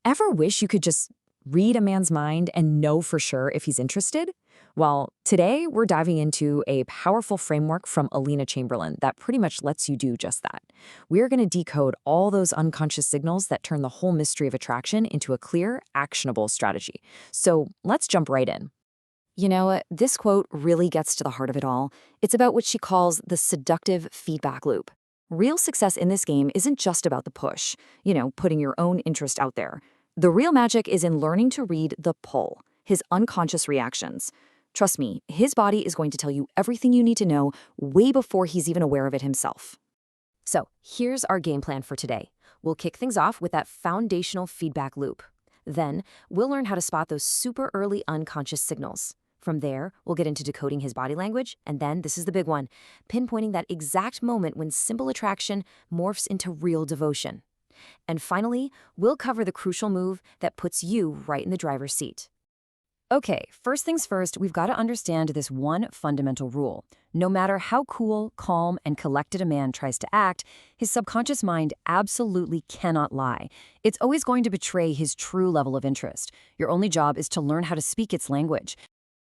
Ever wish you could just read a man's mind and know for sure if he's interested? Well, today we're diving into a powerful framework from Alina Chamberlain that pretty much lets you do just that. We're going to decode all those unconscious signals that turn the whole mystery of attraction into a clear, actionable strategy. So let's jump right in. You know what? This quote really gets to the heart of it all. It's about what she calls the seductive feedback loop. Real success in this game isn't just about the push, putting your own interest out there. The real magic is in learning to read the pull, his unconscious reactions. Trust me, his body is going to tell you everything you need to know way before he's even aware of it himself. So, here's our game plan for today. We'll kick things off with that foundational feedback loop. Then, we'll learn how to spot those super early unconscious signals. From there, we'll get into decoding his body language, and then, this is the big one, pinpointing that exact moment when simple attraction morphs into real devotion. And finally, we'll cover the crucial move that puts you right in the driver's seat. Okay, first things first, we've got to understand this one fundamental rule. No matter how cool, calm, and collected a man tries to act, his subconscious mind absolutely cannot lie. It's always going to betray his true level of interest. Your only job is to learn how to speak its language.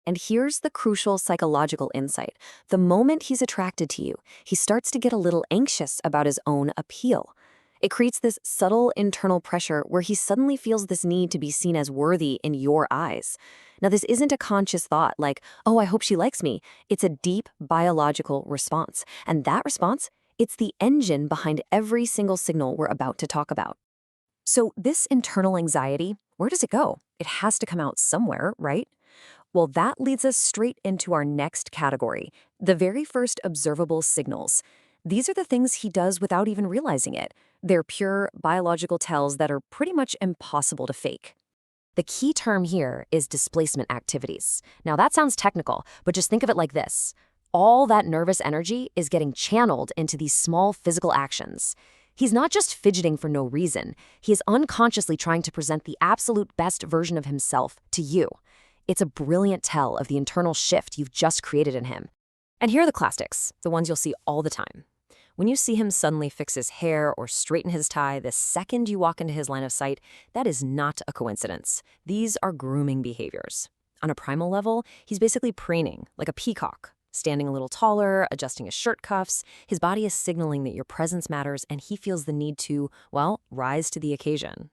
And here's the crucial psychological insight. The moment he's attracted to you, he starts to get a little anxious about his own appeal. It creates this subtle internal pressure where he suddenly feels this need to be seen as worthy in your eyes. Now, this isn't a conscious thought like, oh, I hope she likes me. It's a deep biological response. And that response, it's the engine behind every single signal we're about to talk about. So this internal anxiety, where does it go? It has to come out somewhere, right? Well, that leads us straight into our next category, the very first observable signals. These are the things he does without even realizing it. They're pure biological tells that are pretty much impossible to fake. The key term here is displacement activities. Now, that sounds technical, but just think of it like this. All that nervous energy is getting channeled into these small physical actions. He's not just fidgeting for no reason. He is unconsciously trying to present the absolute best version of himself to you. It's a brilliant tell of the internal shift you've just created in him. And here are the classics, the ones you'll see all the time. When you see him suddenly fix his hair or straighten his tie the second you walk into his line of sight, that is not a coincidence. These are grooming behaviors. On a primal level, he's basically preening, like a peacock, standing a little taller, adjusting his shirt cuffs. His body is signaling that your presence matters and he feels the need to, well, rise to the occasion.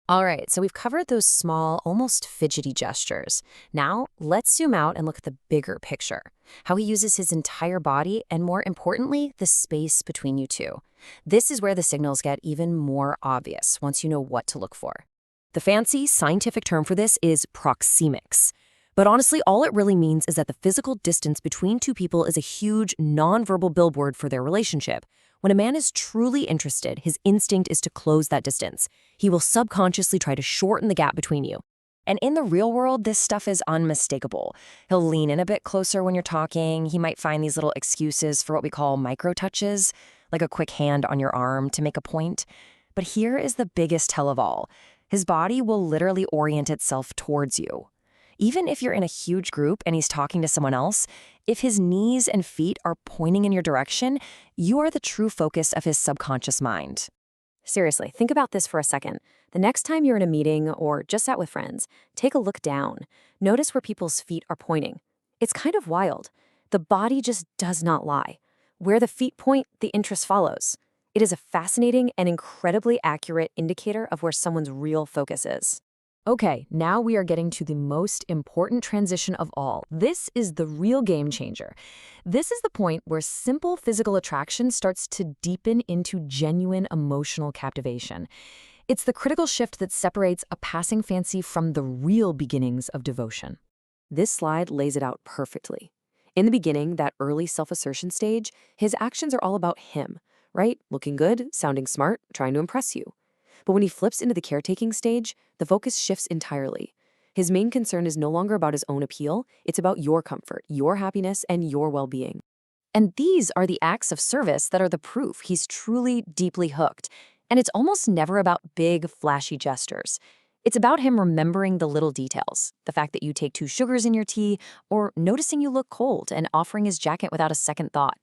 All right, so we've covered those small, almost fidgety gestures. Now, let's zoom out and look at the bigger picture. How he uses his entire body and, more importantly, the space between you two. This is where the signals get even more obvious once you know what to look for. The fancy scientific term for this is proxemics. But honestly, all it really means is that the physical distance between two people is a huge, nonverbal billboard for their relationship. When a man is truly interested, his instinct is to close that distance. He will subconsciously try to shorten the gap between you. And in the real world, this stuff is unmistakable. He'll lean in a bit closer when you're talking. He might find these little excuses for what we call micro-touches, like a quick hand on your arm to make a point. But here is the biggest tell of all. His body will literally orient itself towards you. Even if you're in a huge group and he's talking to someone else, if his knees and feet are pointing in your direction, you are the true focus of his subconscious mind. Seriously, think about this for a second. The next time you're in a meeting or just out with friends, take a look down. Notice where people's feet are pointing. It's kind of wild. The body just does not lie. Where the feet point, the interest follows. It is a fascinating and incredibly accurate indicator of where someone's real focus is. Okay, now we are getting to the most important transition of all. This is the real game changer. This is the point where simple physical attraction starts to deepen into genuine emotional captivation. It's the critical shift that separates a passing fancy from the real beginnings of devotion. This slide lays it out perfectly. In the beginning, that early self-assertion stage, his actions are all about him, right? Looking good, sounding smart, trying to impress you. But when he flips into the caretaking stage, the focus shifts entirely. His main concern is no longer about his own appeal, it's about your comfort, your happiness, and your well-being. And these are the acts of service that are the proof he's truly deeply hooked. And it's almost never about big, flashy gestures. It's about him remembering the little details, the fact that you take 2 sugars in your tea, or noticing you look cold and offering his jacket without a second thought.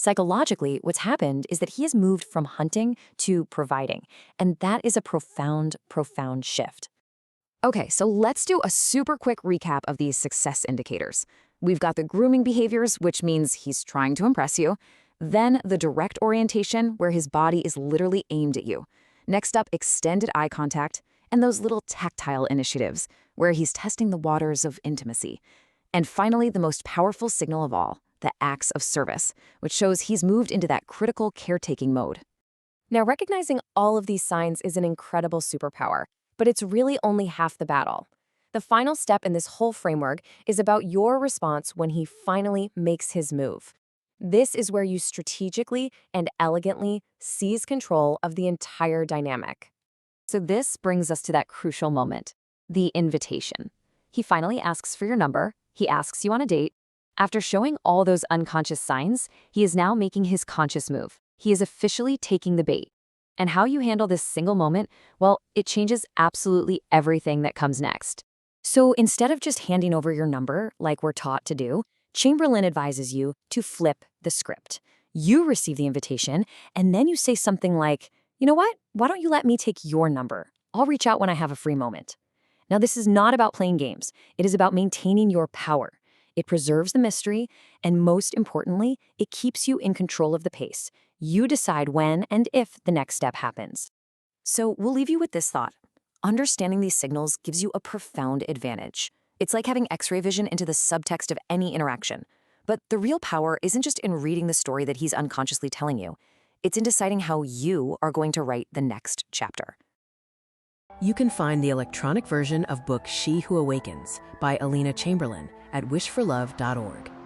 Psychologically, what's happened is that he has moved from hunting to providing, and that is a profound, profound shift. Okay, so let's do a super quick recap of these success indicators. We've got the grooming behaviors, which means he's trying to impress you. Then the direct orientation, where his body is literally aimed at you. Next up, extended eye contact, and those little tactile initiatives, where he's testing the waters of intimacy. And finally, the most powerful signal of all, the acts of service, which shows he's moved into that critical caretaking mode. Now, recognizing all of these signs is an incredible superpower, but it's really only half the battle. The final step in this whole framework is about your response when he finally makes his move. This is where you strategically and elegantly seize control of the entire dynamic. So this brings us to that crucial moment, the invitation. He finally asks for your number, he asks you on a date. After showing all those unconscious signs, he is now making his conscious move. He is officially taking the bait. And how you handle this single moment, well, it changes absolutely everything that comes next. So instead of just handing over your number like we're taught to do, Chamberlain advises you to flip the script. You receive the invitation, and then you say something like, you know what? Why don't you let me take your number? I'll reach out when I have a free moment. Now, this is not about playing games. It is about maintaining your power. It preserves the mystery, and most importantly, it keeps you in control of the pace. You decide when and if the next step happens. So we'll leave you with this thought. Understanding these signals gives you a profound advantage. It's like having X-ray vision into the subtext of any interaction. But the real power isn't just in reading the story that he's unconsciously telling you. It's in deciding how you are going to write the next chapter. You can find the electronic version of book She Who Awakens by Alina Chamberlain at wishforlove.org.